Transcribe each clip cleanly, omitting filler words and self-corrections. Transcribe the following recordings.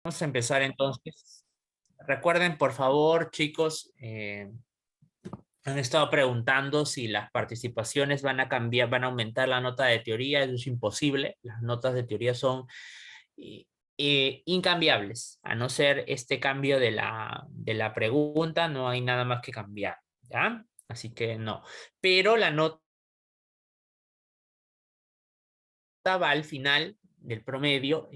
Vamos a empezar entonces. Recuerden, por favor, chicos, han estado preguntando si las participaciones van a cambiar, van a aumentar la nota de teoría. Eso es imposible. Las notas de teoría son eh, incambiables. A no ser este cambio de la pregunta, no hay nada más que cambiar. ¿Ya? Así que no. Pero la nota va al final del promedio,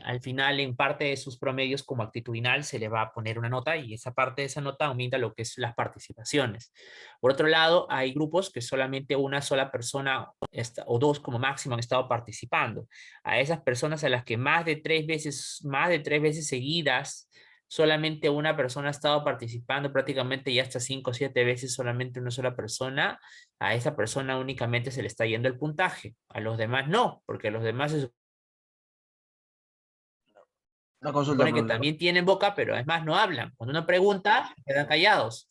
al final en parte de sus promedios como actitudinal se le va a poner una nota y esa parte de esa nota aumenta lo que es las participaciones. Por otro lado, hay grupos que solamente una sola persona o dos como máximo han estado participando. A esas personas a las que más de tres veces seguidas solamente una persona ha estado participando prácticamente ya hasta 5 o 7 veces solamente una sola persona, a esa persona únicamente se le está yendo el puntaje, a los demás no, porque los demás se Una consulta, supone que profesor. también tienen boca, pero además no hablan. Cuando uno pregunta, quedan callados.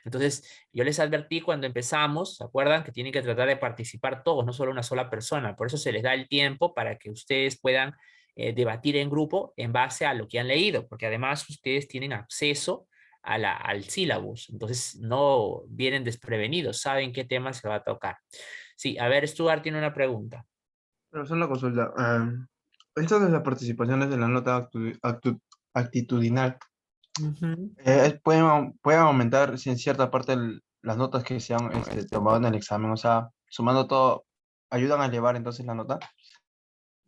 Entonces, yo les advertí cuando empezamos, ¿se acuerdan? Que tienen que tratar de participar todos, no solo una sola persona. Por eso se les da el tiempo para que ustedes puedan debatir en grupo en base a lo que han leído, porque además ustedes tienen acceso al sílabus. Entonces, no vienen desprevenidos, saben qué tema se va a tocar. Sí, a ver, Stuart tiene una pregunta. Profesor, una consulta. Esto de las participaciones de la nota actitudinal, Ujú. pueden aumentar si en cierta parte las notas que se han tomado en el examen, o sea, sumando todo, ayudan a elevar entonces la nota.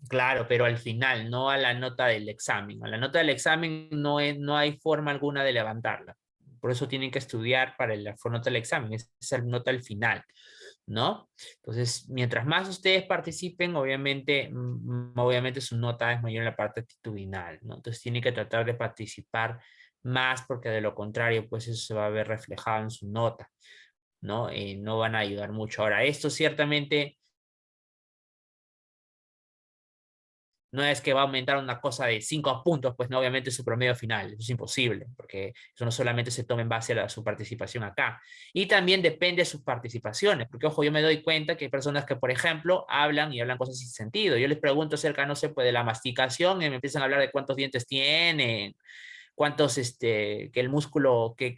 Claro, pero al final, no a la nota del examen. A la nota del examen no hay forma alguna de levantarla. Por eso tienen que estudiar para la nota del examen. Esa es la nota al final, ¿no? Entonces, mientras más ustedes participen, obviamente su nota es mayor en la parte actitudinal, ¿no? Entonces, tienen que tratar de participar más porque de lo contrario, pues eso se va a ver reflejado en su nota, ¿no? No van a ayudar mucho. Ahora, esto ciertamente no es que va a aumentar una cosa de 5 puntos, pues no, obviamente su promedio final, eso es imposible, porque eso no solamente se toma en base a su participación acá, y también depende de sus participaciones, porque ojo, yo me doy cuenta que hay personas que, por ejemplo, hablan y hablan cosas sin sentido, yo les pregunto acerca, no sé, pues de la masticación y me empiezan a hablar de cuántos dientes tienen, cuántos, que el músculo, qué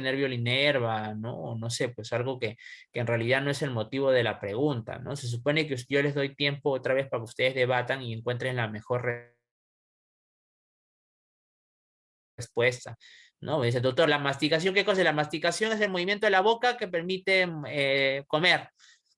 nervio le inerva, ¿no? O no sé, pues algo que en realidad no es el motivo de la pregunta, ¿no? Se supone que yo les doy tiempo otra vez para que ustedes debatan y encuentren la mejor respuesta, ¿no? Me dice, doctor, la masticación, ¿qué cosa es? La masticación es el movimiento de la boca que permite comer,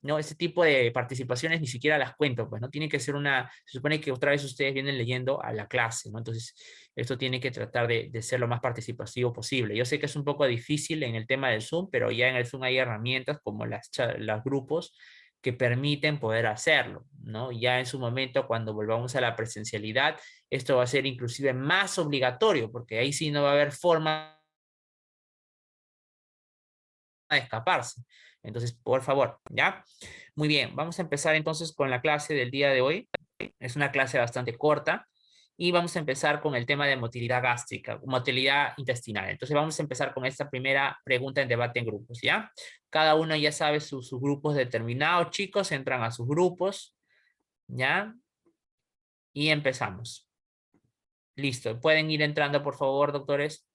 ¿no? Ese tipo de participaciones ni siquiera las cuento, pues, ¿no? Tiene que ser se supone que otra vez ustedes vienen leyendo a la clase, ¿no? Entonces, esto tiene que tratar de ser lo más participativo posible. Yo sé que es un poco difícil en el tema del Zoom, pero ya en el Zoom hay herramientas como los grupos que permiten poder hacerlo, ¿no? Ya en su momento, cuando volvamos a la presencialidad, esto va a ser inclusive más obligatorio, porque ahí sí no va a haber forma de escaparse. Entonces, por favor, ¿ya? Muy bien, vamos a empezar entonces con la clase del día de hoy. Es una clase bastante corta y vamos a empezar con el tema de motilidad gástrica, motilidad intestinal. Entonces, vamos a empezar con esta primera pregunta en debate en grupos, ¿ya? Cada uno ya sabe sus grupos determinados, chicos, entran a sus grupos, ¿ya? Y empezamos. Listo, pueden ir entrando, por favor, doctores.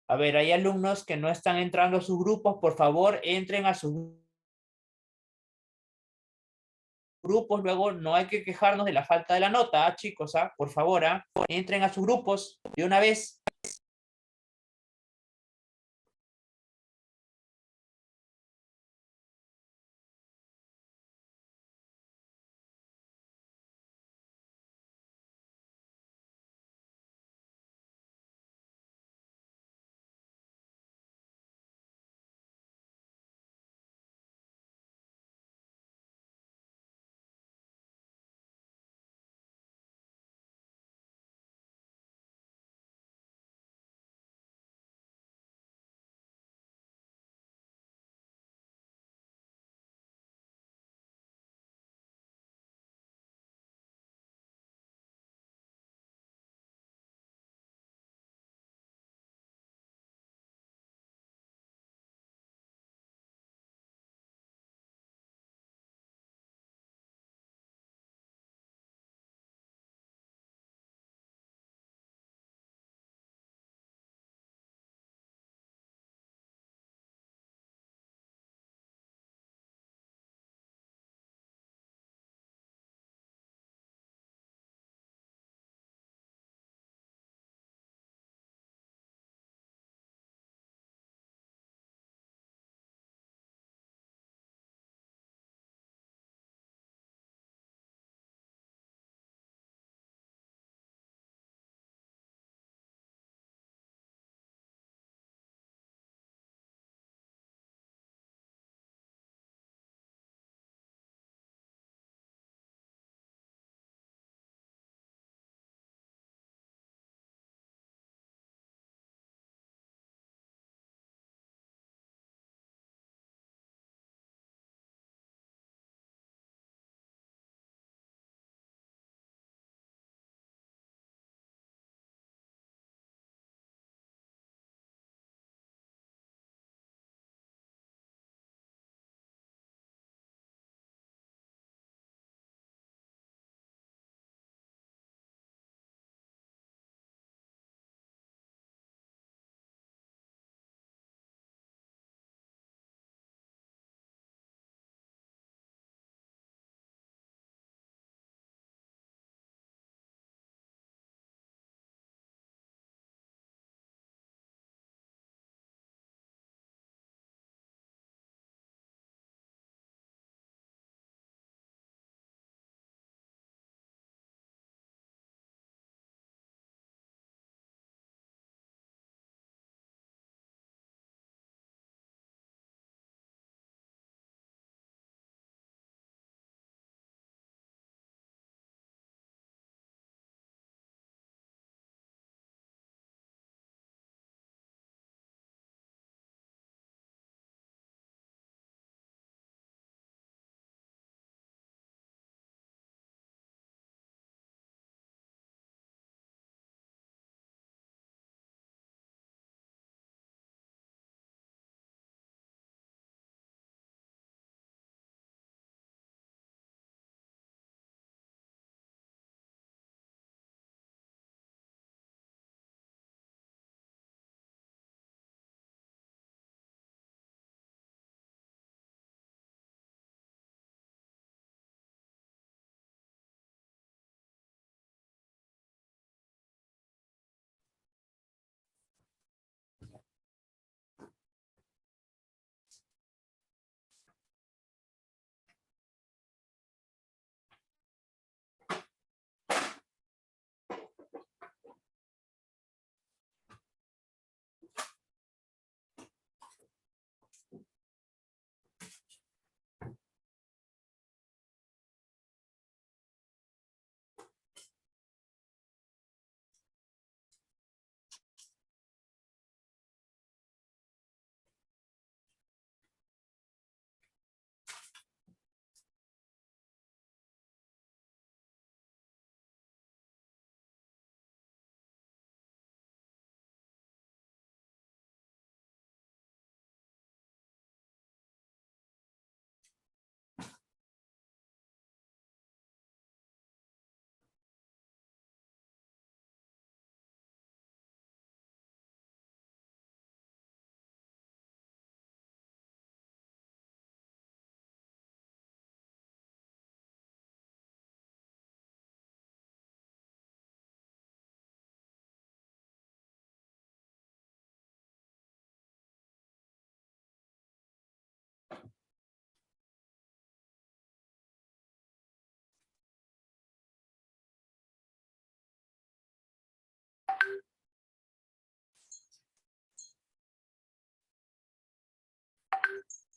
A ver, hay alumnos que no están entrando a sus grupos, por favor, entren a sus grupos, luego no hay que quejarnos de la falta de la nota, chicos, por favor, entren a sus grupos de una vez.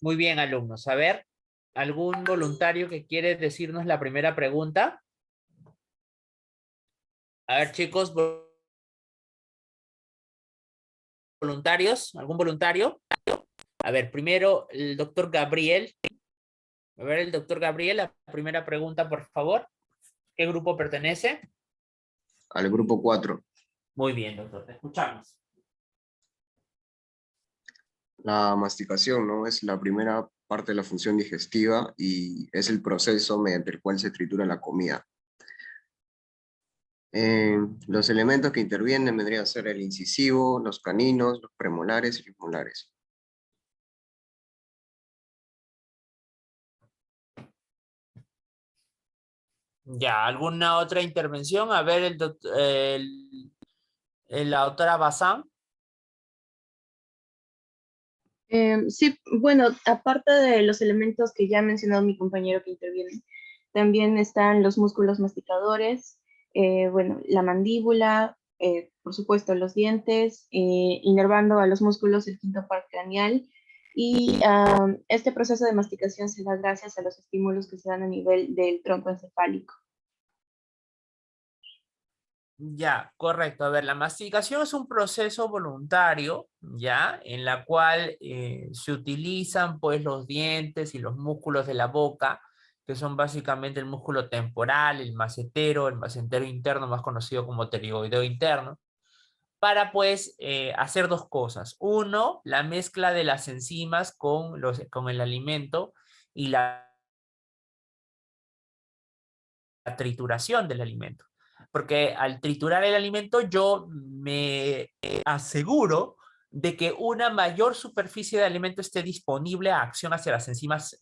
Muy bien, alumnos. A ver, ¿algún voluntario que quiere decirnos la primera pregunta? A ver, chicos, voluntarios, ¿algún voluntario? A ver, primero el doctor Gabriel. A ver, el doctor Gabriel, la primera pregunta, por favor. ¿Qué grupo pertenece? Al grupo 4. Muy bien, doctor, te escuchamos. La masticación, ¿no? Es la primera parte de la función digestiva y es el proceso mediante el cual se tritura la comida. Los elementos que intervienen vendrían a ser el incisivo, los caninos, los premolares y los molares. Ya, ¿alguna otra intervención? A ver, la doctora Bazán. Sí, bueno, aparte de los elementos que ya ha mencionado mi compañero que interviene, también están los músculos masticadores, bueno, la mandíbula, por supuesto los dientes, inervando a los músculos el quinto par craneal, y este proceso de masticación se da gracias a los estímulos que se dan a nivel del tronco encefálico. Ya, correcto. A ver, la masticación es un proceso voluntario, ¿ya? En la cual se utilizan pues los dientes y los músculos de la boca, que son básicamente el músculo temporal, el macetero interno, más conocido como pterigoideo interno, para pues hacer dos cosas. Uno, la mezcla de las enzimas con el alimento y la trituración del alimento. Porque al triturar el alimento yo me aseguro de que una mayor superficie de alimento esté disponible a acción hacia las enzimas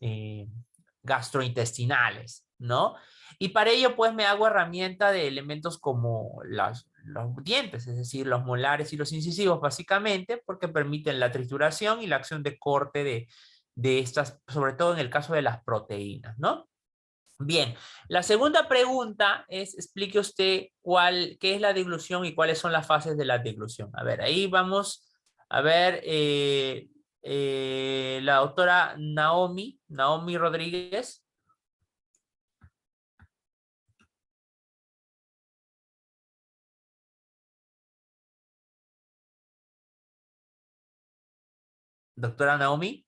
gastrointestinales, ¿no? Y para ello pues me hago herramienta de elementos como los dientes, es decir, los molares y los incisivos básicamente, porque permiten la trituración y la acción de corte de estas, sobre todo en el caso de las proteínas, ¿no? Bien, la segunda pregunta es, explique usted qué es la deglución y cuáles son las fases de la deglución. A ver, ahí vamos a ver la doctora Naomi Rodríguez. Doctora Naomi.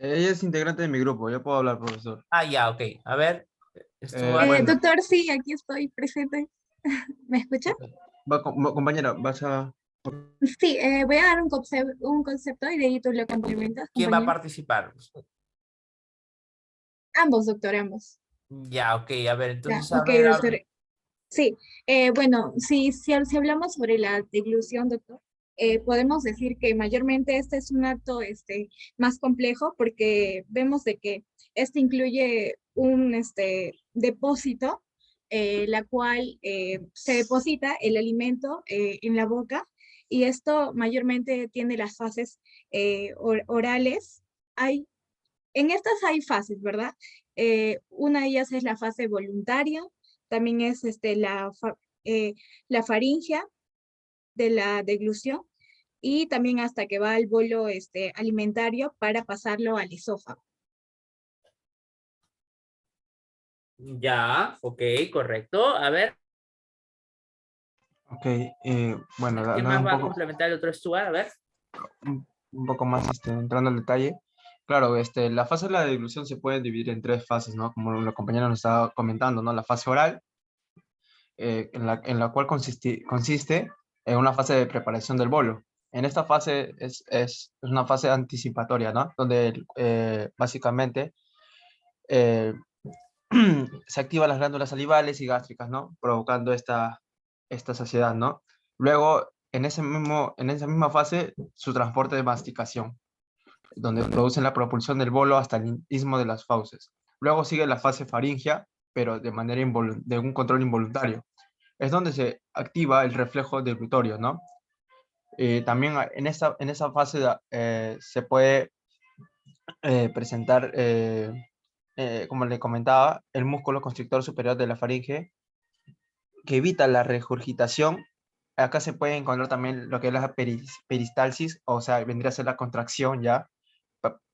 Ella es integrante de mi grupo, yo puedo hablar, profesor. Ah, ya, ok. A ver, Bueno, Doctor, sí, aquí estoy presente. ¿Me escucha? compañera, vas a... Sí, voy a dar un concepto y de ahí tú lo complementas, ¿quién va a compañero. participar? Ambos, doctor, ambos. Ya, ok. A ver, Ya, entonces, a ok, ver, doctor. Sí, bueno, si hablamos sobre la deglución, doctor, podemos decir que mayormente este es un acto más complejo porque vemos de que este incluye un depósito, la cual se deposita el alimento en la boca y esto mayormente tiene las fases orales. En estas hay fases, ¿verdad? Una de ellas es la fase voluntaria, también es la faringia de la deglución y también hasta que va al bolo alimentario para pasarlo al esófago. ya, ok, correcto. A ver, Ok, bueno, ¿quién dando más va a complementar el otro Stuart? A ver. un poco más entrando al detalle. Claro, la fase de la deglución se puede dividir en tres fases, ¿no? Como la compañera nos estaba comentando, ¿no? La fase oral, en la cual consiste en una fase de preparación del bolo. En esta fase es una fase anticipatoria, ¿no? Donde básicamente eh, se activan las glándulas salivales y gástricas, ¿no? Provocando esta saciedad, ¿no? Luego, en esa misma fase, su transporte de masticación, donde producen la propulsión del bolo hasta el istmo de las fauces. Luego sigue la fase faringia, pero de manera de un control involuntario. Es donde se activa el reflejo deglutorio, ¿no? También en esa fase se puede presentar, como le comentaba, el músculo constrictor superior de la faringe, que evita la regurgitación. Acá se puede encontrar también lo que es la peristalsis, o sea, vendría a ser la contracción ya,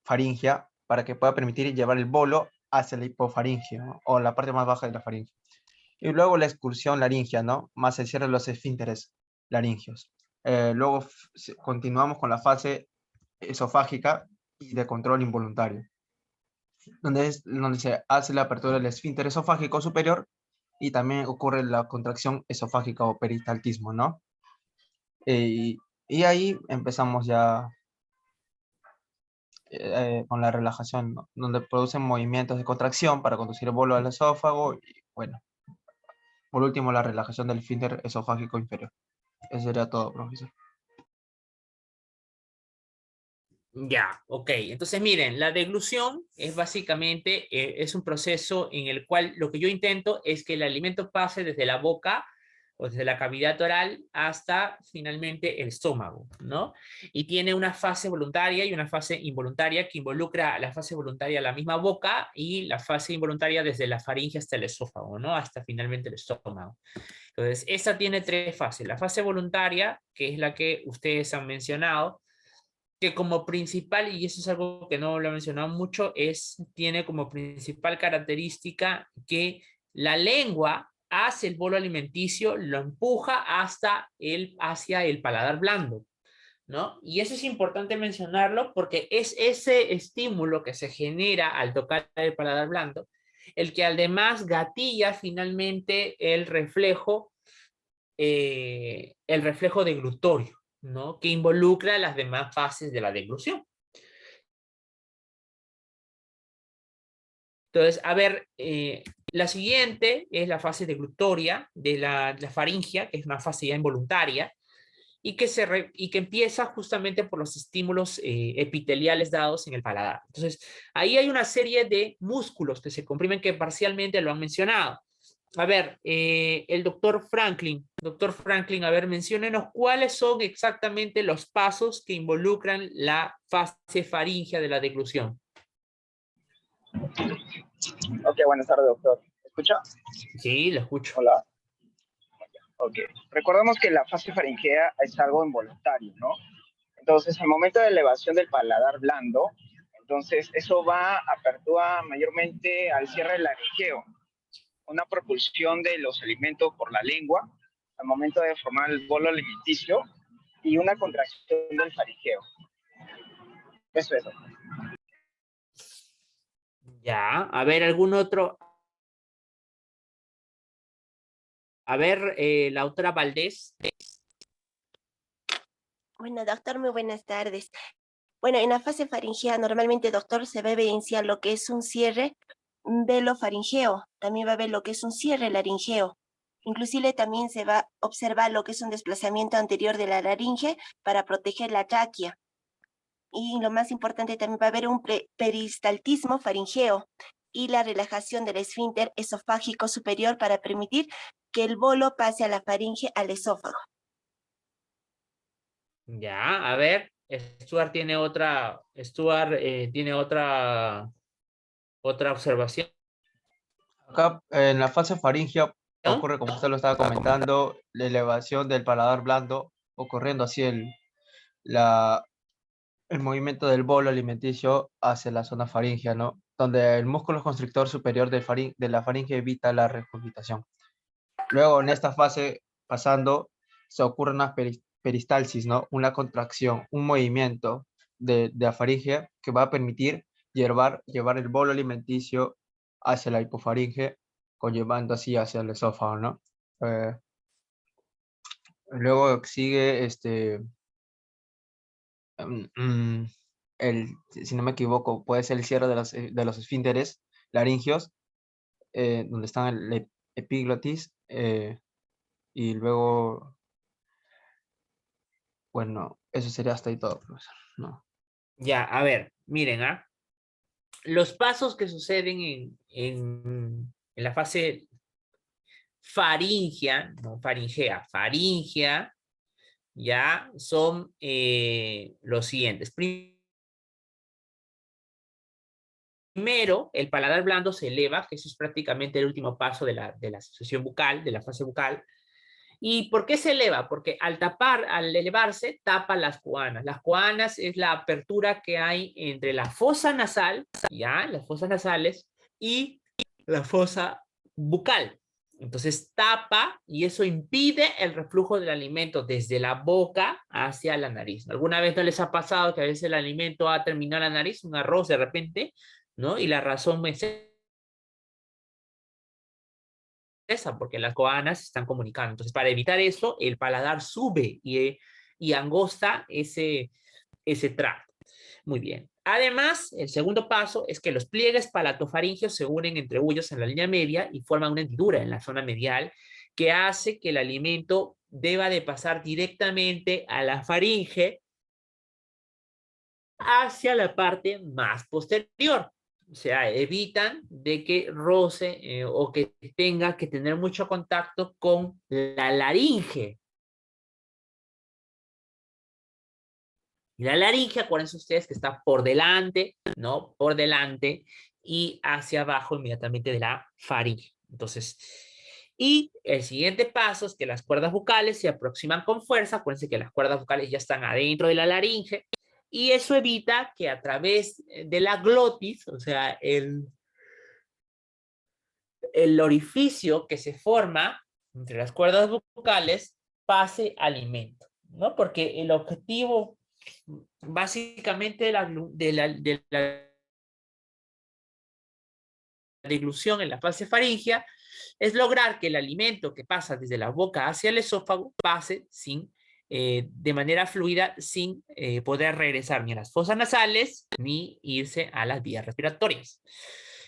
faríngea para que pueda permitir llevar el bolo hacia la hipofaringe, ¿no? O la parte más baja de la faringe. Y luego la excursión laringea, ¿no? Más el cierre de los esfínteres laringeos. Luego continuamos con la fase esofágica y de control involuntario, donde se hace la apertura del esfínter esofágico superior y también ocurre la contracción esofágica o peristaltismo, ¿no? Y ahí empezamos ya con la relajación, ¿no? Donde producen movimientos de contracción para conducir el bolo al esófago y, bueno, por último, la relajación del esfínter esofágico inferior. Eso sería todo, profesor. Ya, ok. Entonces, miren, la deglución es básicamente, es un proceso en el cual lo que yo intento es que el alimento pase desde la boca o desde la cavidad oral hasta finalmente el estómago, ¿no? Y tiene una fase voluntaria y una fase involuntaria que involucra la fase voluntaria a la misma boca y la fase involuntaria desde la faringe hasta el esófago, ¿no? Hasta finalmente el estómago. Entonces, esta tiene 3 fases. La fase voluntaria, que es la que ustedes han mencionado, que como principal, y eso es algo que no lo he mencionado mucho, tiene como principal característica que la lengua hace el bolo alimenticio, lo empuja hacia el paladar blando, ¿no? Y eso es importante mencionarlo porque es ese estímulo que se genera al tocar el paladar blando el que además gatilla finalmente el reflejo deglutorio, ¿no? Que involucra las demás fases de la deglución. Entonces, a ver, la siguiente es la fase deglutoria de la faringia, que es una fase ya involuntaria, y que empieza justamente por los estímulos epiteliales dados en el paladar. Entonces, ahí hay una serie de músculos que se comprimen que parcialmente lo han mencionado. A ver, el doctor Franklin, a ver, menciónenos cuáles son exactamente los pasos que involucran la fase faríngea de la deglución. Ok, buenas tardes, doctor. ¿Me escucha? Sí, lo escucho. Hola. Ok. Recordemos que la fase faringea es algo involuntario, ¿no? Entonces, al momento de elevación del paladar blando, entonces eso va apertura mayormente al cierre laringeo, una propulsión de los alimentos por la lengua al momento de formar el bolo alimenticio y una contracción del faringeo. Eso es. Ya, a ver, algún otro. A ver, la autora Valdés. Bueno, doctor, muy buenas tardes. Bueno, en la fase faringea normalmente, doctor, se va a evidenciar lo que es un cierre velofaringeo. También va a ver lo que es un cierre laringeo. Inclusive también se va a observar lo que es un desplazamiento anterior de la laringe para proteger la tráquea. Y lo más importante, también va a haber un peristaltismo faringeo y la relajación del esfínter esofágico superior para permitir que el bolo pase a la faringe al esófago. Ya, a ver, Stuart tiene otra observación. Acá en la fase faringea ¿No? ocurre, como usted lo estaba comentando, la elevación del paladar blando, ocurriendo así el movimiento del bolo alimenticio hacia la zona faríngea, ¿no? Donde el músculo constrictor superior de la faringe evita la regurgitación. Luego, en esta fase, pasando, se ocurre una peristalsis, ¿no? Una contracción, un movimiento de la faringe que va a permitir llevar el bolo alimenticio hacia la hipofaringe, conllevando así hacia el esófago, ¿no? Luego sigue si no me equivoco, puede ser el cierre de los esfínteres laringeos, donde están el epiglotis, y luego, bueno, eso sería hasta ahí todo, profesor. No. Ya, a ver, miren, los pasos que suceden en la fase faringea, no faringea, faringea, ya son los siguientes. Primero, el paladar blando se eleva, que eso es prácticamente el último paso de la asociación bucal, de la fase bucal, ¿Y por qué se eleva? Porque al elevarse, tapa las coanas. Las coanas es la apertura que hay entre la fosa nasal, ya, las fosas nasales, y la fosa bucal. Entonces tapa y eso impide el reflujo del alimento desde la boca hacia la nariz. ¿Alguna vez no les ha pasado que a veces el alimento ha terminado en la nariz, un arroz de repente, ¿no? Y la razón es esa, porque las coanas se están comunicando. Entonces, para evitar eso, el paladar sube y angosta ese tracto. Muy bien. Además, el segundo paso es que los pliegues palatofaringeos se unen entre ellos en la línea media y forman una hendidura en la zona medial que hace que el alimento deba de pasar directamente a la faringe hacia la parte más posterior. O sea, evitan de que roce o que tenga que tener mucho contacto con la laringe. Y la laringe, acuérdense ustedes que está por delante, ¿no? Por delante y hacia abajo inmediatamente de la faringe. Entonces, y el siguiente paso es que las cuerdas vocales se aproximan con fuerza. Acuérdense que las cuerdas vocales ya están adentro de la laringe. Y eso evita que a través de la glotis, o sea, el orificio que se forma entre las cuerdas vocales, pase alimento, ¿no? Porque el objetivo básicamente de la deglución en la fase faríngea es lograr que el alimento que pasa desde la boca hacia el esófago pase de manera fluida sin poder regresar ni a las fosas nasales ni irse a las vías respiratorias.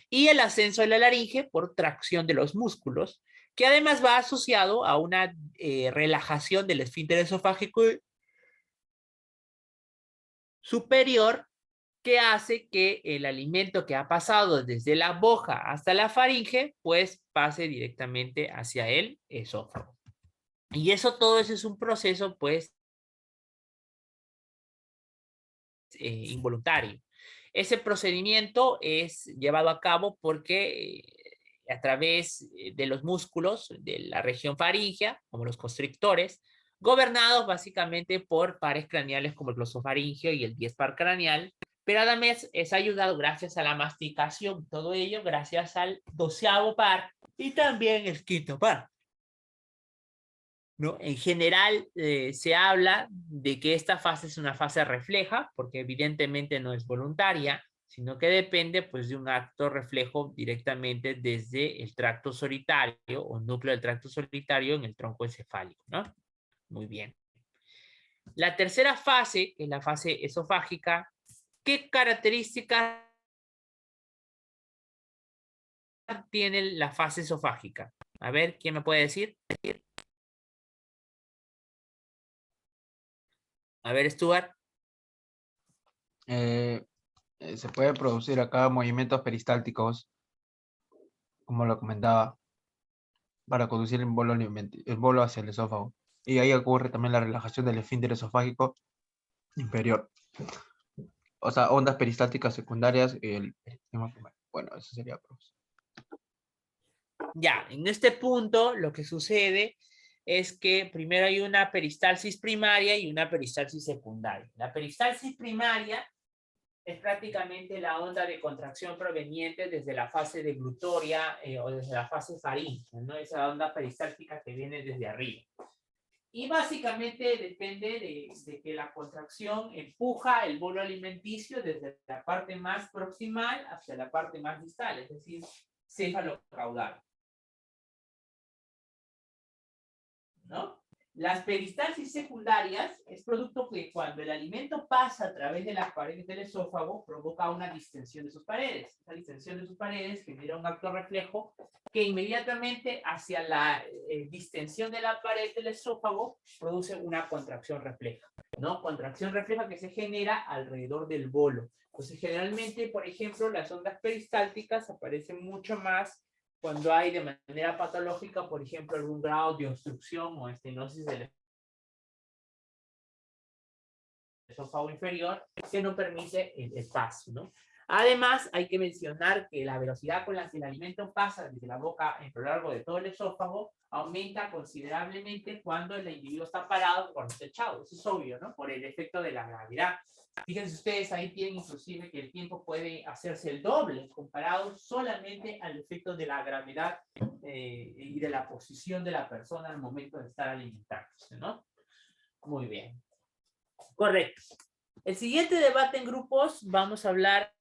Y el ascenso de la laringe por tracción de los músculos, que además va asociado a una relajación del esfínter esofágico superior que hace que el alimento que ha pasado desde la boca hasta la faringe, pues pase directamente hacia el esófago. Y todo eso es un proceso, pues, involuntario. Ese procedimiento es llevado a cabo porque a través de los músculos de la región faríngea, como los constrictores, gobernados básicamente por pares craneales como el glosofaringeo y el diespar craneal, pero además es ayudado gracias a la masticación, todo ello gracias al 12º par y también el 5º par. ¿No? En general se habla de que esta fase es una fase refleja, porque evidentemente no es voluntaria, sino que depende pues, de un acto reflejo directamente desde el tracto solitario o núcleo del tracto solitario en el tronco encefálico, ¿no? Muy bien. La tercera fase, que es la fase esofágica, ¿qué características tiene la fase esofágica? A ver, ¿quién me puede decir? A ver, Stuart. Se puede producir acá movimientos peristálticos, como lo comentaba, para conducir el bolo hacia el esófago. Y ahí ocurre también la relajación del esfínter esofágico inferior. O sea, ondas peristálticas secundarias y el peristema primario. Bueno, eso sería, profesor. Ya, en este punto lo que sucede es que primero hay una peristalsis primaria y una peristalsis secundaria. La peristalsis primaria es prácticamente la onda de contracción proveniente desde la fase deglutoria o desde la fase faríngea, ¿no? Esa onda peristáltica que viene desde arriba. Y básicamente depende de que la contracción empuja el bolo alimenticio desde la parte más proximal hacia la parte más distal, es decir, cefalocaudal, ¿no? Las peristalsis secundarias es producto que cuando el alimento pasa a través de las paredes del esófago provoca una distensión de sus paredes. Esa distensión de sus paredes genera un acto reflejo que inmediatamente hacia la distensión de la pared del esófago produce una contracción refleja, ¿no? Contracción refleja que se genera alrededor del bolo. Entonces generalmente, por ejemplo, las ondas peristálticas aparecen mucho más cuando hay de manera patológica, por ejemplo, algún grado de obstrucción o estenosis del esófago inferior que no permite el espacio, ¿no? Además, hay que mencionar que la velocidad con la que el alimento pasa desde la boca a lo largo de todo el esófago aumenta considerablemente cuando el individuo está parado o cuando está echado. Eso es obvio, ¿no? Por el efecto de la gravedad. Fíjense ustedes, ahí tienen inclusive que el tiempo puede hacerse el doble comparado solamente al efecto de la gravedad y de la posición de la persona al momento de estar alimentándose, ¿no? Muy bien. Correcto. El siguiente debate en grupos, vamos a hablar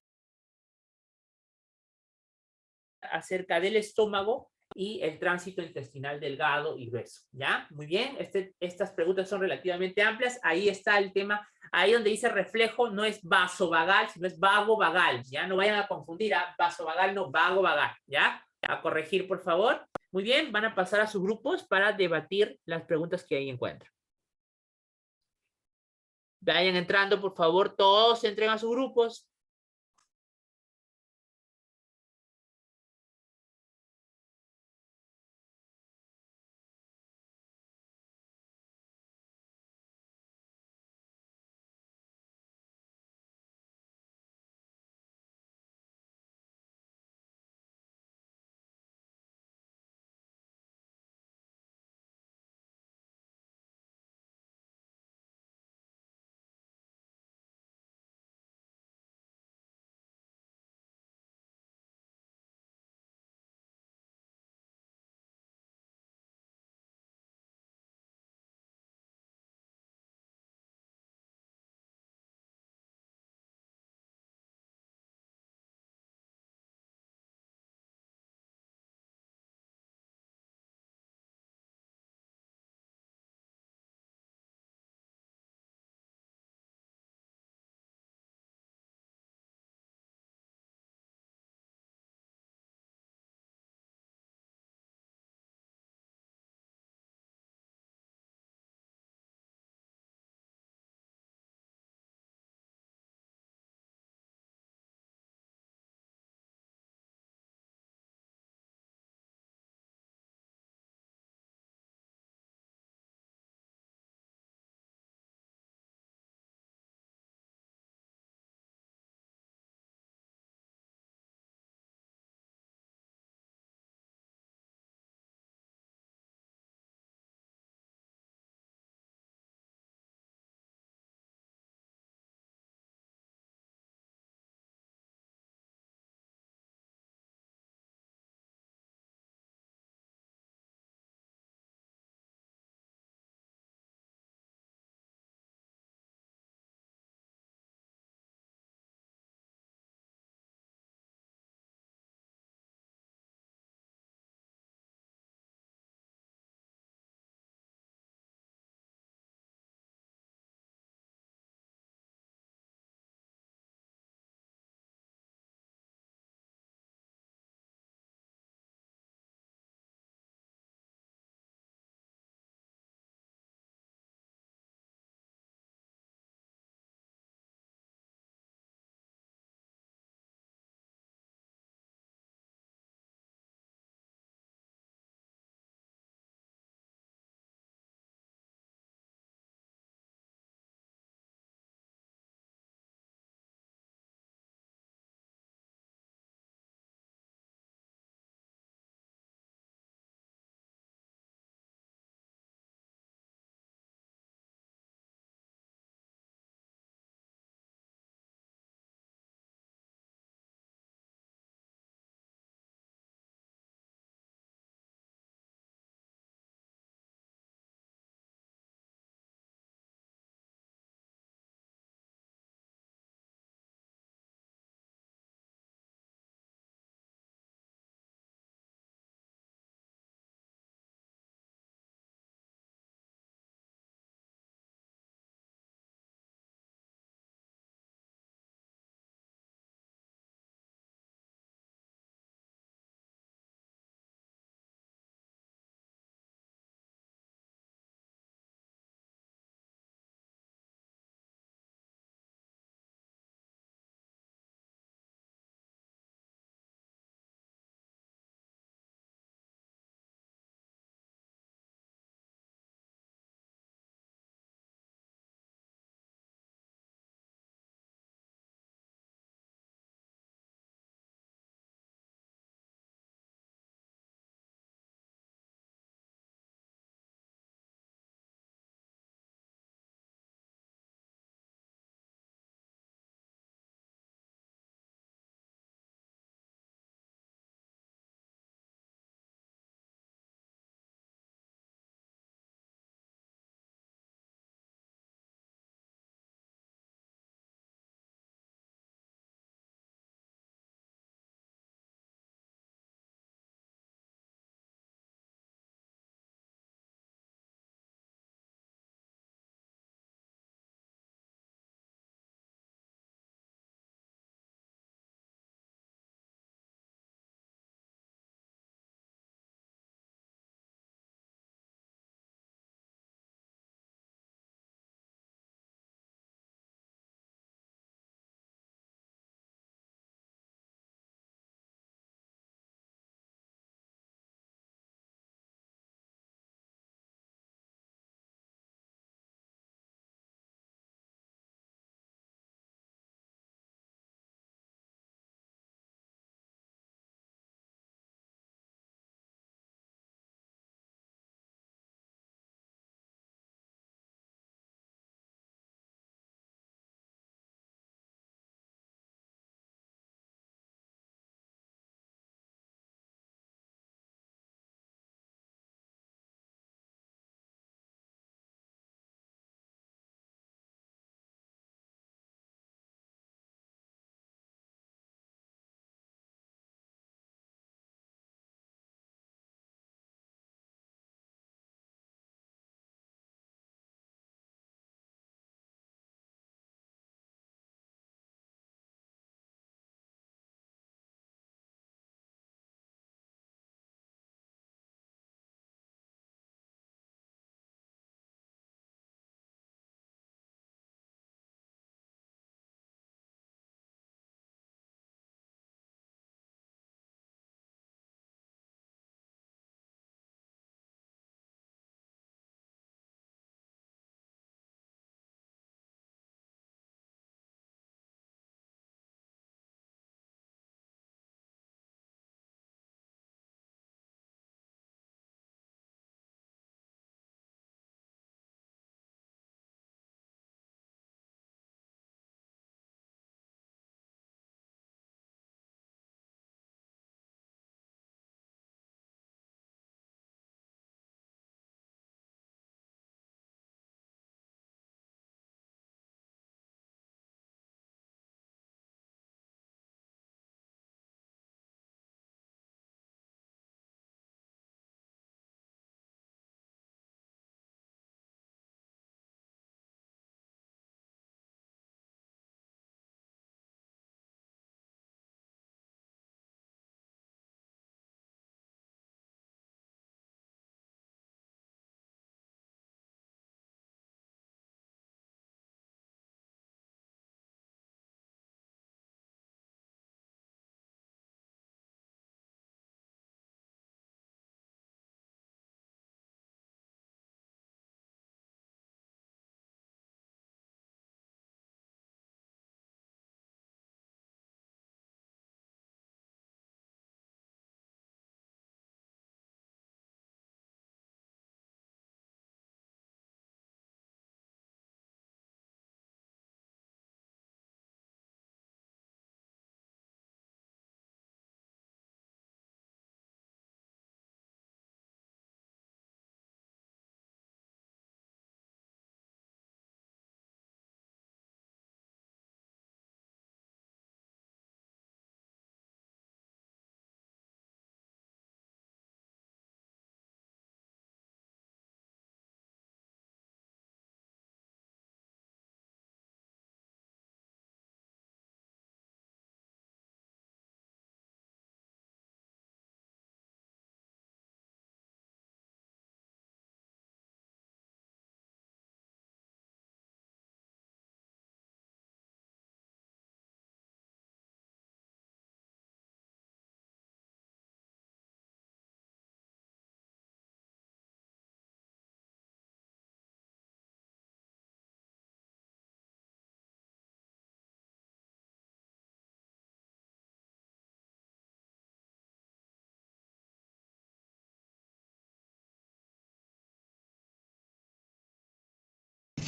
acerca del estómago y el tránsito intestinal delgado y grueso, ¿ya? Muy bien, estas preguntas son relativamente amplias, ahí está el tema, ahí donde dice reflejo no es vasovagal, sino es vagovagal, ¿ya? No vayan a confundir, vasovagal no, vagovagal, ¿ya? A corregir, por favor. Muy bien, van a pasar a sus grupos para debatir las preguntas que ahí encuentran. Vayan entrando, por favor, todos entren a sus grupos.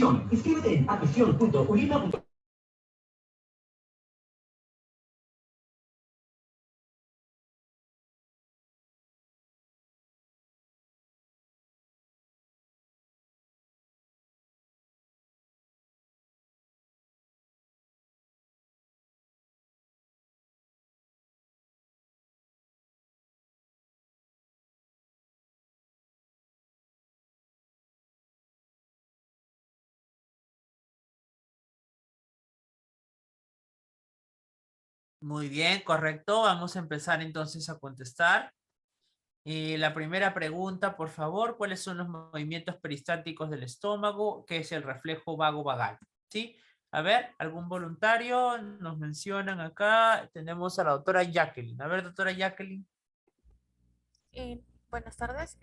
Admisión. Inscríbete en admisión.ulima.com. Muy bien, correcto. Vamos a empezar entonces a contestar. La primera pregunta, por favor, ¿cuáles son los movimientos peristálticos del estómago? ¿Qué es el reflejo vago-vagal? ¿Sí? A ver, ¿algún voluntario? Nos mencionan acá. Tenemos a la doctora Jacqueline. A ver, doctora Jacqueline. Buenas tardes.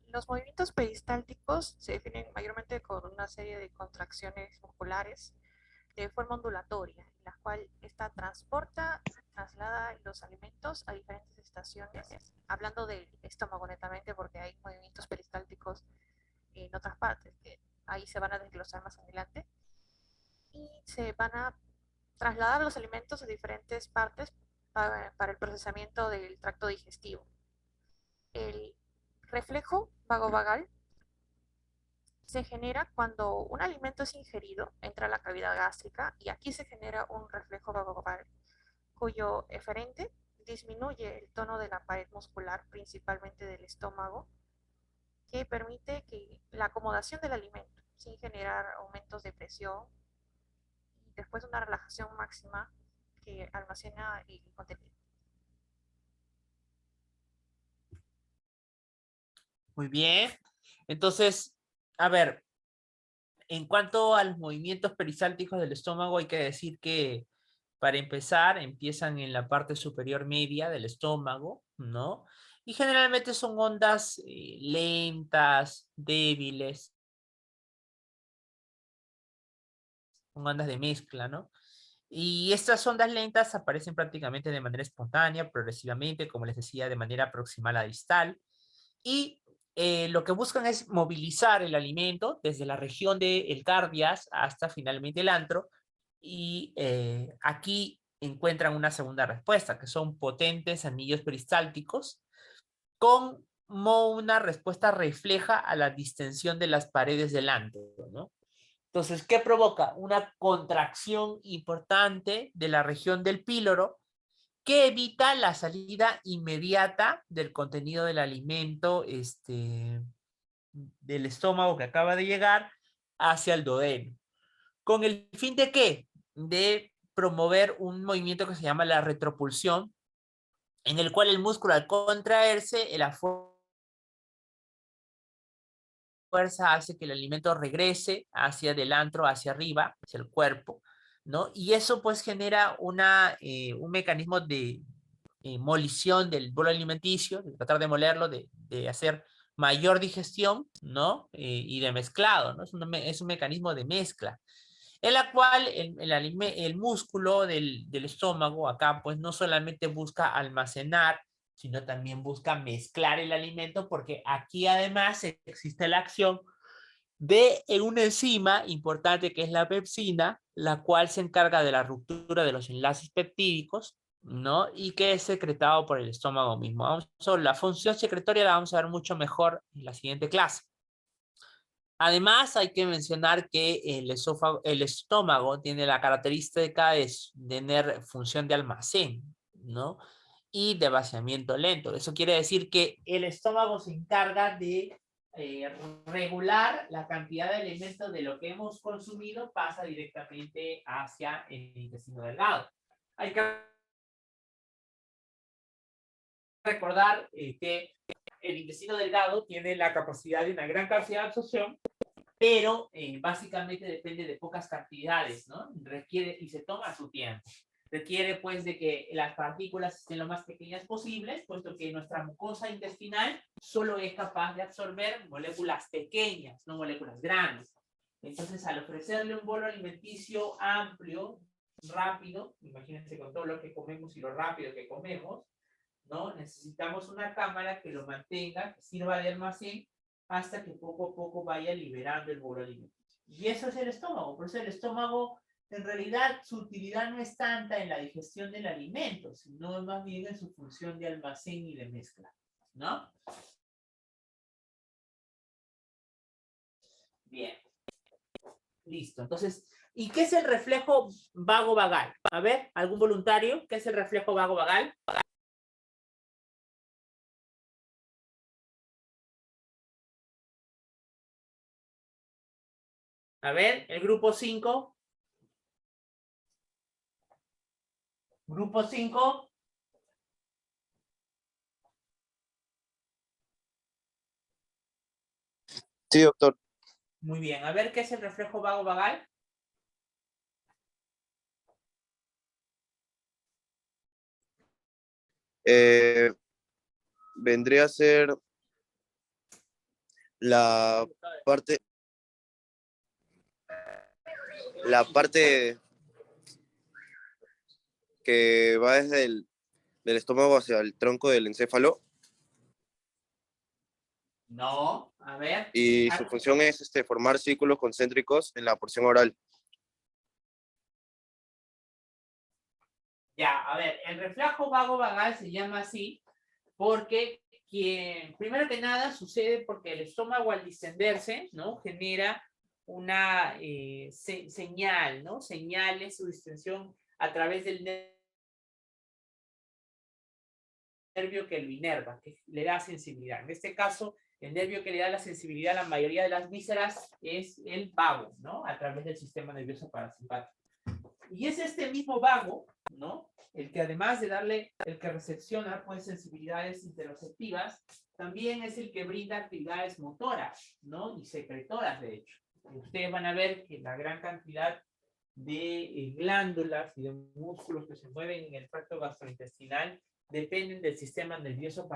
Los movimientos peristálticos se definen mayormente con una serie de contracciones musculares de forma ondulatoria, en la cual esta traslada los alimentos a diferentes estaciones, hablando del estómago netamente, porque hay movimientos peristálticos en otras partes, que ahí se van a desglosar más adelante, y se van a trasladar los alimentos a diferentes partes para el procesamiento del tracto digestivo. El reflejo vagovagal se genera cuando un alimento es ingerido, entra a la cavidad gástrica y aquí se genera un reflejo vagovagal cuyo eferente disminuye el tono de la pared muscular, principalmente del estómago, que permite que la acomodación del alimento sin generar aumentos de presión y después una relajación máxima que almacena el contenido. Muy bien. Entonces, a ver, en cuanto a los movimientos peristálticos del estómago, hay que decir que para empezar, empiezan en la parte superior media del estómago, ¿no? Y generalmente son ondas lentas, débiles, son ondas de mezcla, ¿no? Y estas ondas lentas aparecen prácticamente de manera espontánea, progresivamente, como les decía, de manera proximal a distal. Y lo que buscan es movilizar el alimento desde la región del cardias hasta finalmente el antro. Y aquí encuentran una segunda respuesta, que son potentes anillos peristálticos con una respuesta refleja a la distensión de las paredes del antro, ¿no? Entonces, ¿qué provoca? Una contracción importante de la región del píloro que evita la salida inmediata del contenido del alimento del estómago que acaba de llegar hacia el duodeno. ¿Con el fin de qué? De promover un movimiento que se llama la retropulsión, en el cual el músculo al contraerse, la fuerza hace que el alimento regrese hacia el antro, hacia arriba, hacia el cuerpo, ¿no? Y eso pues genera un mecanismo de molición del bolo alimenticio, de tratar de molerlo, de hacer mayor digestión, ¿no? Y de mezclado, ¿no? Es un mecanismo de mezcla, en la cual el músculo del estómago acá pues no solamente busca almacenar, sino también busca mezclar el alimento, porque aquí además existe la acción de una enzima importante que es la pepsina, la cual se encarga de la ruptura de los enlaces peptídicos, ¿no? Y que es secretado por el estómago mismo. Vamos a ver, la función secretoria la vamos a ver mucho mejor en la siguiente clase. Además, hay que mencionar que el estómago tiene la característica de tener función de almacén, ¿no? Y de vaciamiento lento. Eso quiere decir que el estómago se encarga de regular la cantidad de alimentos de lo que hemos consumido, pasa directamente hacia el intestino delgado. Hay que recordar que el intestino delgado tiene la capacidad de una gran capacidad de absorción, pero básicamente depende de pocas cantidades, ¿no? Requiere y se toma su tiempo. Requiere pues de que las partículas estén lo más pequeñas posibles, puesto que nuestra mucosa intestinal solo es capaz de absorber moléculas pequeñas, no moléculas grandes. Entonces, al ofrecerle un bolo alimenticio amplio, rápido, imagínense con todo lo que comemos y lo rápido que comemos, ¿no? Necesitamos una cámara que lo mantenga, que sirva de almacén, hasta que poco a poco vaya liberando el bolo alimenticio. Y eso es el estómago. Por eso el estómago, en realidad, su utilidad no es tanta en la digestión del alimento, sino más bien en su función de almacén y de mezcla, ¿no? Bien. Listo. Entonces, ¿y qué es el reflejo vago-vagal? A ver, ¿algún voluntario? ¿Qué es el reflejo vago-vagal? A ver, el grupo 5. Grupo 5. Sí, doctor. Muy bien. A ver, ¿qué es el reflejo vago-vagal? Vendría a ser la parte que va desde del estómago hacia el tronco del encéfalo. No, a ver. Y su función es formar círculos concéntricos en la porción oral. Ya, a ver, el reflejo vago-vagal se llama así porque primero que nada sucede porque el estómago al distenderse, ¿no? Genera una señal, ¿no? Señales su distensión a través del nervio que lo inerva, que le da sensibilidad. En este caso, el nervio que le da la sensibilidad a la mayoría de las vísceras es el vago, ¿no? A través del sistema nervioso parasimpático. Y es este mismo vago, ¿no? El que además de darle, el que recepciona pues sensibilidades interoceptivas, también es el que brinda actividades motoras, ¿no? Y secretoras, de hecho. Ustedes van a ver que la gran cantidad de glándulas y de músculos que se mueven en el tracto gastrointestinal dependen del sistema nervioso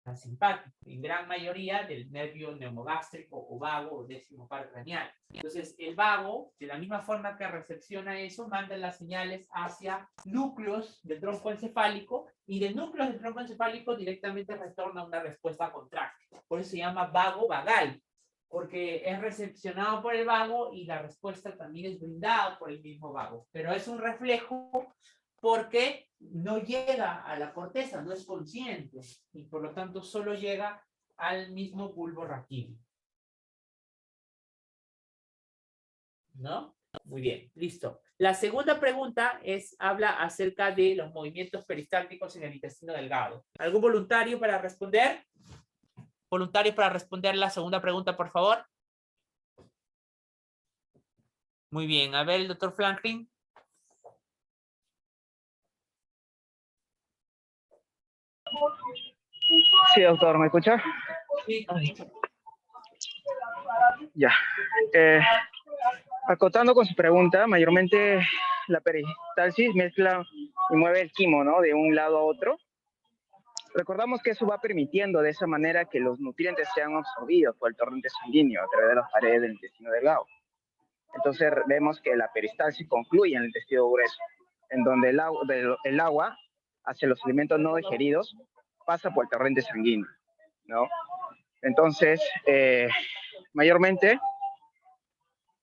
parasimpático, en gran mayoría del nervio neumogástrico o vago o décimo par craneal. Entonces, el vago, de la misma forma que recepciona eso, manda las señales hacia núcleos del tronco encefálico y de núcleos del tronco encefálico directamente retorna una respuesta contráctil. Por eso se llama vago-vagal, porque es recepcionado por el vago y la respuesta también es brindada por el mismo vago. Pero es un reflejo porque no llega a la corteza, no es consciente, y por lo tanto solo llega al mismo bulbo raquídeo. ¿No? Muy bien, listo. La segunda pregunta habla acerca de los movimientos peristálticos en el intestino delgado. ¿Algún voluntario para responder? ¿Voluntario para responder la segunda pregunta, por favor? Muy bien, a ver, el doctor Franklin. Sí, doctor, ¿me escucha? Sí. Ya. Acotando con su pregunta, mayormente la peristalsis mezcla y mueve el quimo, ¿no? De un lado a otro. Recordamos que eso va permitiendo de esa manera que los nutrientes sean absorbidos por el torrente sanguíneo a través de las paredes del intestino delgado. Entonces vemos que la peristalsis concluye en el intestino grueso, en donde el agua hacia los alimentos no digeridos pasa por el torrente sanguíneo, ¿no? Entonces, mayormente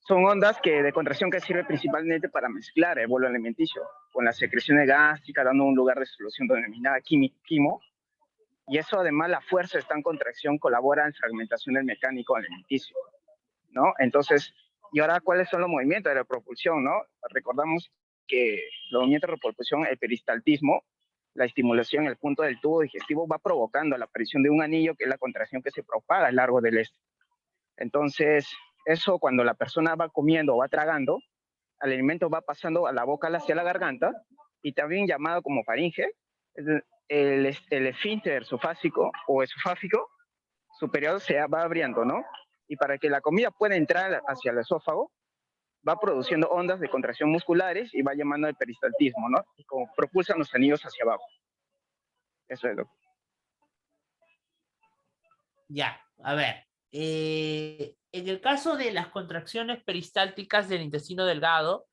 son ondas de contracción que sirven principalmente para mezclar el bolo alimenticio con las secreciones gástricas, dando un lugar de solución denominada quimo. Y eso, además, la fuerza está en contracción colabora en fragmentación del mecánico alimenticio, ¿no? Entonces, y ahora, ¿cuáles son los movimientos de la propulsión, no? Recordamos que los movimientos de propulsión, el peristaltismo, la estimulación en el punto del tubo digestivo va provocando la aparición de un anillo, que es la contracción que se propaga a lo largo del este. Entonces, eso cuando la persona va comiendo o va tragando, el alimento va pasando a la boca hacia la garganta, y también llamado como faringe, el esfínter esofágico o esofágico superior se va abriendo, ¿no? Y para que la comida pueda entrar hacia el esófago, va produciendo ondas de contracción musculares y va llamando al peristaltismo, ¿no? Y como propulsan los anillos hacia abajo. Eso es lo que... Ya, a ver. En el caso de las contracciones peristálticas del intestino delgado,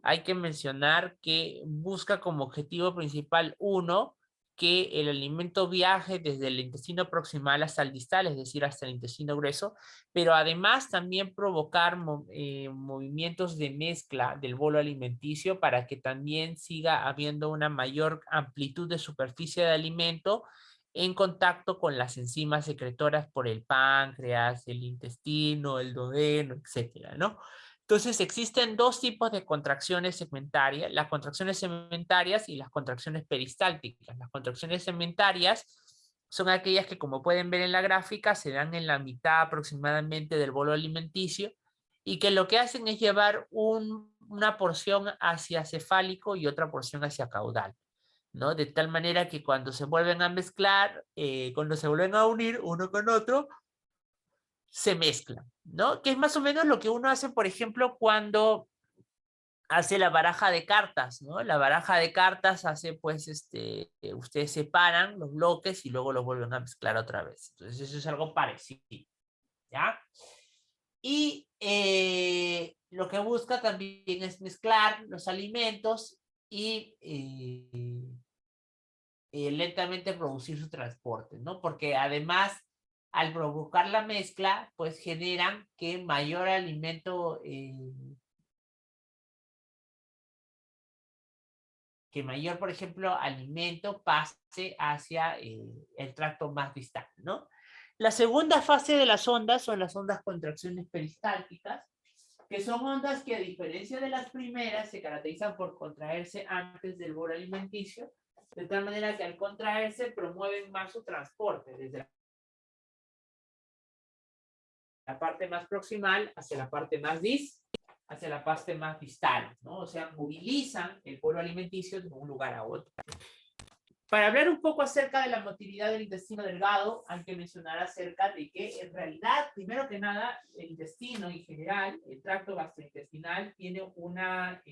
hay que mencionar que busca como objetivo principal, uno, que el alimento viaje desde el intestino proximal hasta el distal, es decir, hasta el intestino grueso, pero además también provocar movimientos de mezcla del bolo alimenticio para que también siga habiendo una mayor amplitud de superficie de alimento en contacto con las enzimas secretoras por el páncreas, el intestino, el duodeno, etcétera, ¿no? Entonces existen dos tipos de contracciones segmentarias, las contracciones segmentarias y las contracciones peristálticas. Las contracciones segmentarias son aquellas que, como pueden ver en la gráfica, se dan en la mitad aproximadamente del bolo alimenticio y que lo que hacen es llevar una porción hacia cefálico y otra porción hacia caudal, ¿no? De tal manera que cuando se vuelven a mezclar, cuando se vuelven a unir uno con otro, se mezclan, ¿no? Que es más o menos lo que uno hace, por ejemplo, cuando hace la baraja de cartas, ¿no? La baraja de cartas hace, pues, ustedes separan los bloques y luego los vuelven a mezclar otra vez. Entonces, eso es algo parecido, ¿ya? Y lo que busca también es mezclar los alimentos y lentamente producir su transporte, ¿no? Porque además, al provocar la mezcla, pues generan que mayor alimento, por ejemplo, alimento pase hacia el tracto más distal, ¿no? La segunda fase de las ondas son las ondas contracciones peristálticas, que son ondas que, a diferencia de las primeras, se caracterizan por contraerse antes del bolo alimenticio, de tal manera que al contraerse promueven más su transporte desde la parte más proximal hacia la parte más distal, ¿no? O sea, movilizan el bolo alimenticio de un lugar a otro. Para hablar un poco acerca de la motilidad del intestino delgado, hay que mencionar acerca de que, en realidad, primero que nada, el intestino en general, el tracto gastrointestinal, tiene una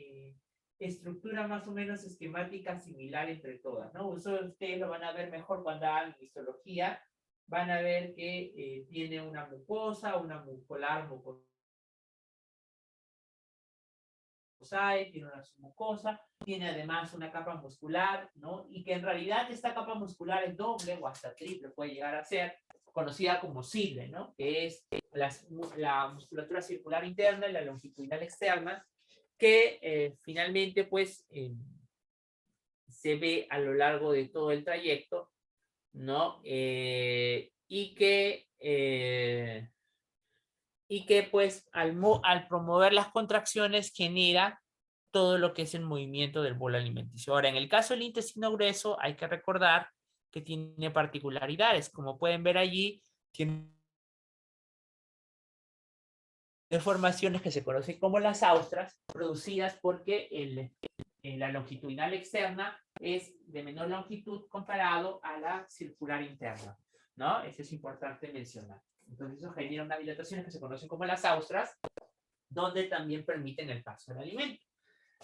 estructura más o menos esquemática similar entre todas, ¿no? Eso ustedes lo van a ver mejor cuando hagan histología. Van a ver que tiene una mucosa, una mucolar, tiene una submucosa, tiene además una capa muscular, ¿no? Y que en realidad esta capa muscular es doble o hasta triple, puede llegar a ser conocida como cile, ¿no? Que es la musculatura circular interna y la longitudinal externa, que finalmente, pues, se ve a lo largo de todo el trayecto, ¿no? Y que pues al promover las contracciones genera todo lo que es el movimiento del bolo alimenticio. Ahora, en el caso del intestino grueso, hay que recordar que tiene particularidades. Como pueden ver allí, tiene deformaciones que se conocen como las austras, producidas porque la longitudinal externa es de menor longitud comparado a la circular interna, ¿no? Eso es importante mencionar. Entonces eso genera unas dilataciones que se conocen como las austras, donde también permiten el paso del alimento.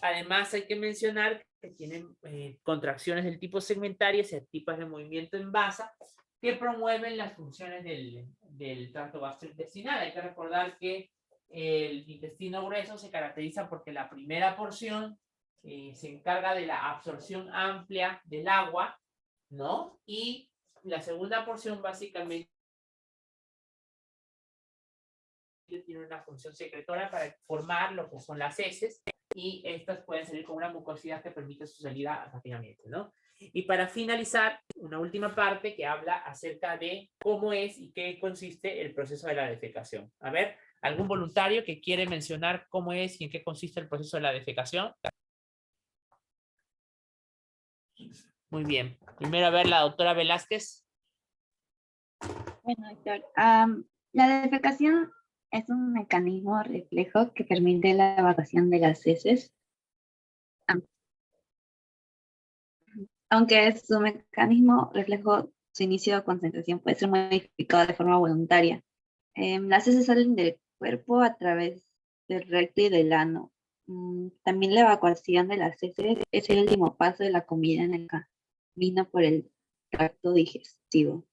Además hay que mencionar que tienen contracciones del tipo segmentarias y tipos de movimiento en basa que promueven las funciones del tracto gastrointestinal. Hay que recordar que el intestino grueso se caracteriza porque la primera porción se encarga de la absorción amplia del agua, ¿no? Y la segunda porción básicamente tiene una función secretora para formar lo que son las heces, y estas pueden salir con una mucosidad que permite su salida rápidamente, ¿no? Y para finalizar, una última parte que habla acerca de cómo es y qué consiste el proceso de la defecación. A ver, ¿algún voluntario que quiere mencionar cómo es y en qué consiste el proceso de la defecación? Muy bien. Primero, a ver, la doctora Velázquez. Bueno, doctor, la defecación es un mecanismo reflejo que permite la evacuación de las heces. Aunque su mecanismo reflejo, su inicio de concentración puede ser modificado de forma voluntaria. Las heces salen del cuerpo a través del recto y del ano. También la evacuación de las heces es el último paso de la comida en el camino por el tracto digestivo.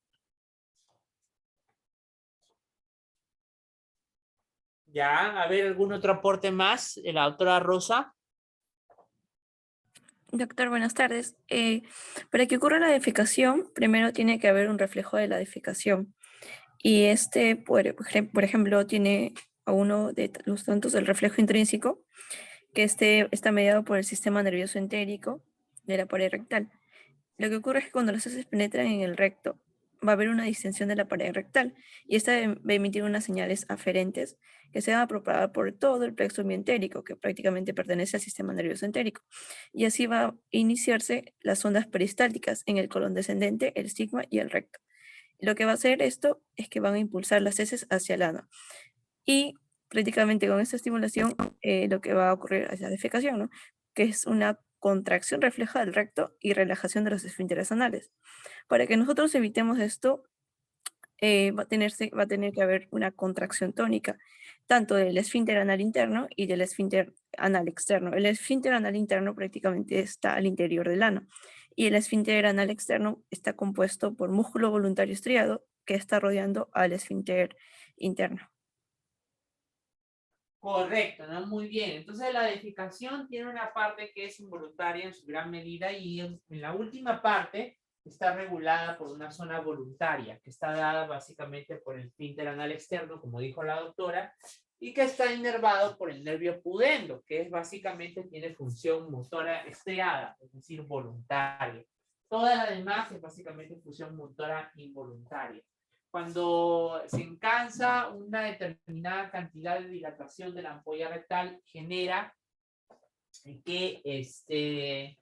Ya, a ver, ¿algún otro aporte más? La doctora Rosa. Doctor, buenas tardes. Para que ocurra la defecación, primero tiene que haber un reflejo de la defecación. Y este, por ejemplo, tiene a uno de los tantos del reflejo intrínseco, que está mediado por el sistema nervioso entérico de la pared rectal. Lo que ocurre es que cuando las heces penetran en el recto, va a haber una distensión de la pared rectal y esta va a emitir unas señales aferentes que se van a propagar por todo el plexo mientérico, que prácticamente pertenece al sistema nervioso entérico. Y así va a iniciarse las ondas peristálticas en el colon descendente, el sigma y el recto. Lo que va a hacer esto es que van a impulsar las heces hacia el ano. Y prácticamente con esta estimulación lo que va a ocurrir es la defecación, ¿no? Que es una contracción refleja del recto y relajación de los esfínteres anales. Para que nosotros evitemos esto, va a tener que haber una contracción tónica, tanto del esfínter anal interno y del esfínter anal externo. El esfínter anal interno prácticamente está al interior del ano y el esfínter anal externo está compuesto por músculo voluntario estriado que está rodeando al esfínter interno. Correcto, ¿no? Muy bien. Entonces la defecación tiene una parte que es involuntaria en su gran medida y en la última parte está regulada por una zona voluntaria que está dada básicamente por el esfínter anal externo, como dijo la doctora, y que está inervado por el nervio pudendo, que es básicamente tiene función motora estriada, es decir, voluntaria. Toda la demás es básicamente función motora involuntaria. Cuando se alcanza una determinada cantidad de dilatación de la ampolla rectal, genera que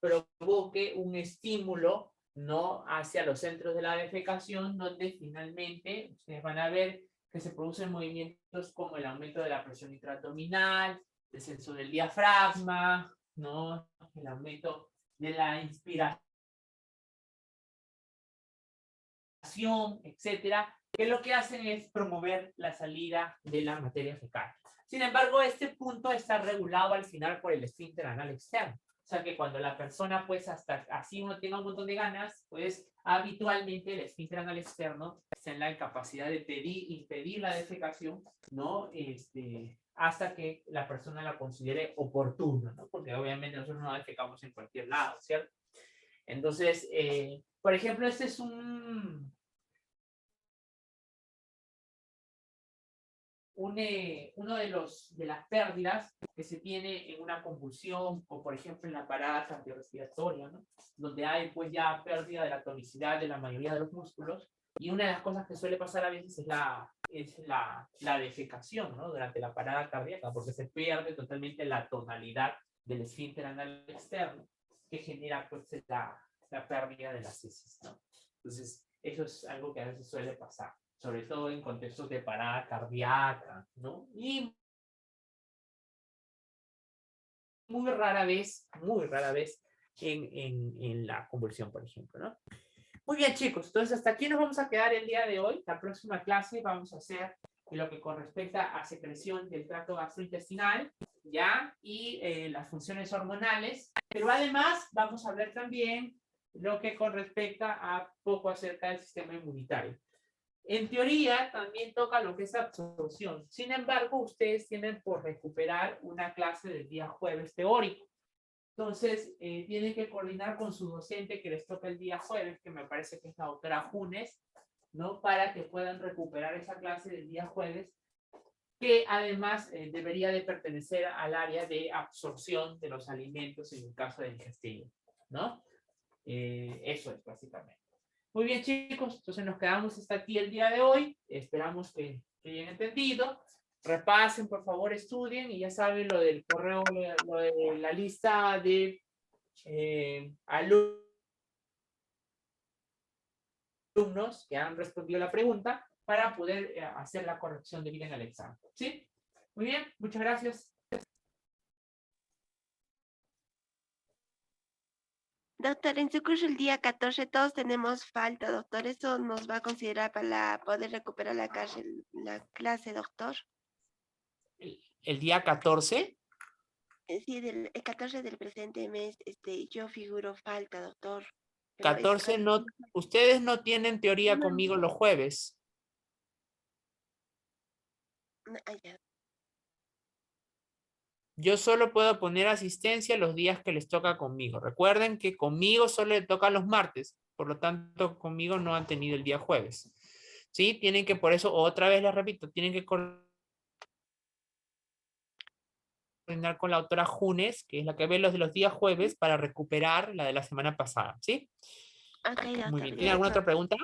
provoque un estímulo, ¿no?, hacia los centros de la defecación, donde finalmente ustedes van a ver que se producen movimientos como el aumento de la presión intraabdominal, descenso del diafragma, ¿no?, el aumento de la inspiración, etcétera, que lo que hacen es promover la salida de la materia fecal. Sin embargo, este punto está regulado al final por el esfínter anal externo. O sea que cuando la persona, pues hasta así uno tenga un montón de ganas, pues habitualmente el esfínter anal externo está en la incapacidad de impedir la defecación, ¿no? Hasta que la persona la considere oportuno, ¿no? Porque obviamente nosotros no defecamos en cualquier lado, ¿cierto? Entonces, por ejemplo, este es uno de las pérdidas que se tiene en una convulsión o, por ejemplo, en la parada cardiorrespiratoria, ¿no?, donde hay pues ya pérdida de la tonicidad de la mayoría de los músculos, y una de las cosas que suele pasar a veces es la defecación, ¿no?, durante la parada cardíaca, porque se pierde totalmente la tonalidad del esfínter anal externo, que genera pues la pérdida de las heces, ¿no? Entonces, eso es algo que a veces suele pasar, sobre todo en contextos de parada cardíaca, ¿no? Y muy rara vez en la convulsión, por ejemplo, ¿no? Muy bien, chicos, entonces hasta aquí nos vamos a quedar el día de hoy. La próxima clase vamos a hacer lo que con respecto a secreción del tracto gastrointestinal, ¿ya? Y las funciones hormonales, pero además vamos a ver también lo que con respecto a poco acerca del sistema inmunitario. En teoría también toca lo que es absorción. Sin embargo, ustedes tienen por recuperar una clase del día jueves teórico. Entonces, tienen que coordinar con su docente que les toca el día jueves, que me parece que es la doctora Junes, ¿no?, para que puedan recuperar esa clase del día jueves, que además debería de pertenecer al área de absorción de los alimentos en el caso del intestino, ¿no? Eso es básicamente. Muy bien, chicos, entonces nos quedamos hasta aquí el día de hoy. Esperamos que hayan entendido. Repasen, por favor, estudien, y ya saben lo del correo, lo de la lista de alumnos que han respondido la pregunta para poder hacer la corrección debida en el examen. ¿Sí? Muy bien, muchas gracias. Doctor, en su curso el día 14 todos tenemos falta, doctor. ¿Eso nos va a considerar para poder recuperar la clase, doctor? ¿El día 14? Sí, el 14 del presente mes, yo figuro falta, doctor. Pero 14 no, ustedes no tienen teoría conmigo los jueves. Ya. Yo solo puedo poner asistencia los días que les toca conmigo. Recuerden que conmigo solo le toca los martes, por lo tanto conmigo no han tenido el día jueves. ¿Sí? Tienen que, por eso otra vez les repito, tienen que coordinar con la autora Junes, que es la que ve los de los días jueves, para recuperar la de la semana pasada. ¿Sí? Ok, Muy doctor. bien. ¿Tiene alguna otra pregunta?